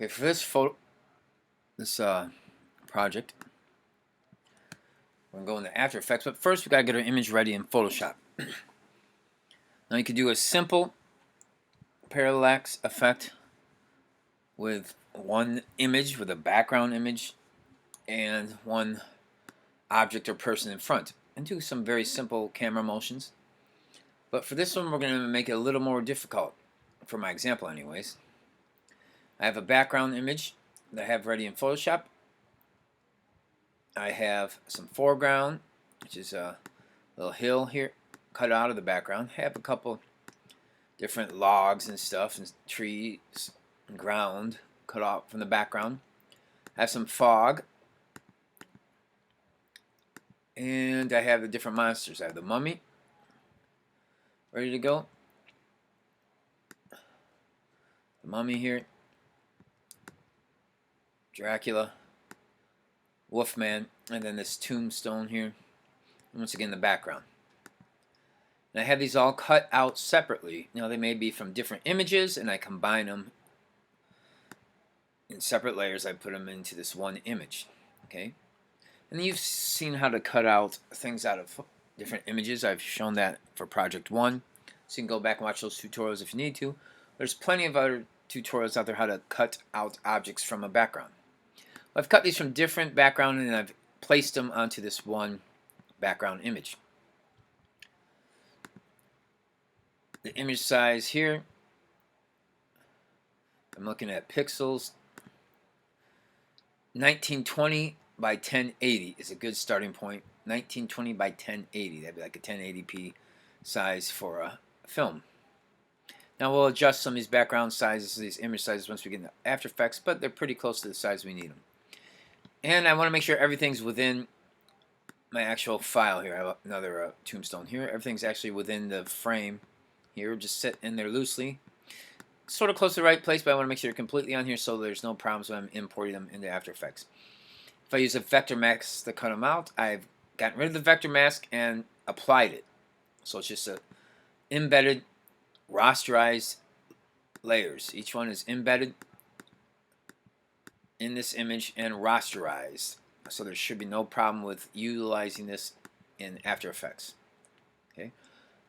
Okay, for this project, we're going to go into After Effects, but first we gotta get our image ready in Photoshop. Now you can do a simple parallax effect with one image, with a background image, and one object or person in front, and do some very simple camera motions. But for this one, we're going to make it a little more difficult, for my example anyways. I have a background image that I have ready in Photoshop. I have some foreground, which is a little hill here cut out of the background. I have a couple different logs and stuff and trees and ground cut out from the background. I have some fog, and I have the different monsters. I have the mummy ready to go. The mummy here, Dracula, Wolfman, and then this tombstone here, and once again the background. And I have these all cut out separately. Now they may be from different images, and I combine them in separate layers. I put them into this one image. Okay, and you've seen how to cut out things out of different images. I've shown that for Project 1, so you can go back and watch those tutorials if you need to. There's plenty of other tutorials out there how to cut out objects from a background. I've cut these from different backgrounds and I've placed them onto this one background image. The image size here, I'm looking at pixels. 1920 by 1080 is a good starting point. 1920 by 1080, that'd be like a 1080p size for a film. Now we'll adjust some of these background sizes, these image sizes once we get into After Effects, but they're pretty close to the size we need them. And I want to make sure everything's within my actual file here. I have another tombstone here. Everything's actually within the frame here, just sit in there loosely. Sort of close to the right place, but I want to make sure they're completely on here so there's no problems when I'm importing them into After Effects. If I use a vector mask to cut them out, I've gotten rid of the vector mask and applied it. So it's just a embedded, rasterized layers. Each one is embedded in this image and rasterized. So there should be no problem with utilizing this in After Effects. Okay,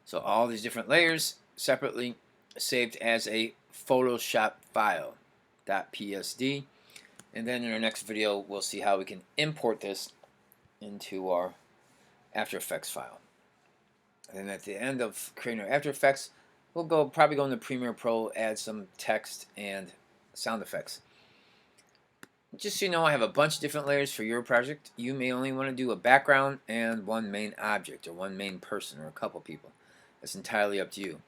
so all these different layers separately saved as a Photoshop file .psd, and then in our next video we'll see how we can import this into our After Effects file. And then at the end of creating our After Effects, we'll probably go into Premiere Pro, add some text and sound effects. Just so you know, I have a bunch of different layers for your project. You may only want to do a background and one main object, or one main person, or a couple people. It's entirely up to you.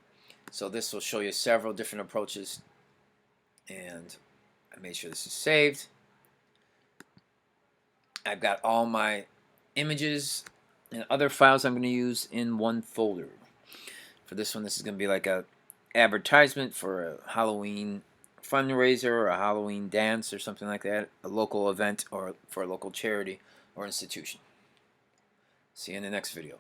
So this will show you several different approaches, and I made sure this is saved. I've got all my images and other files I'm going to use in one folder. For this one, this is going to be like a advertisement for a Halloween fundraiser or a Halloween dance or something like that, a local event or for a local charity or institution. See you in the next video.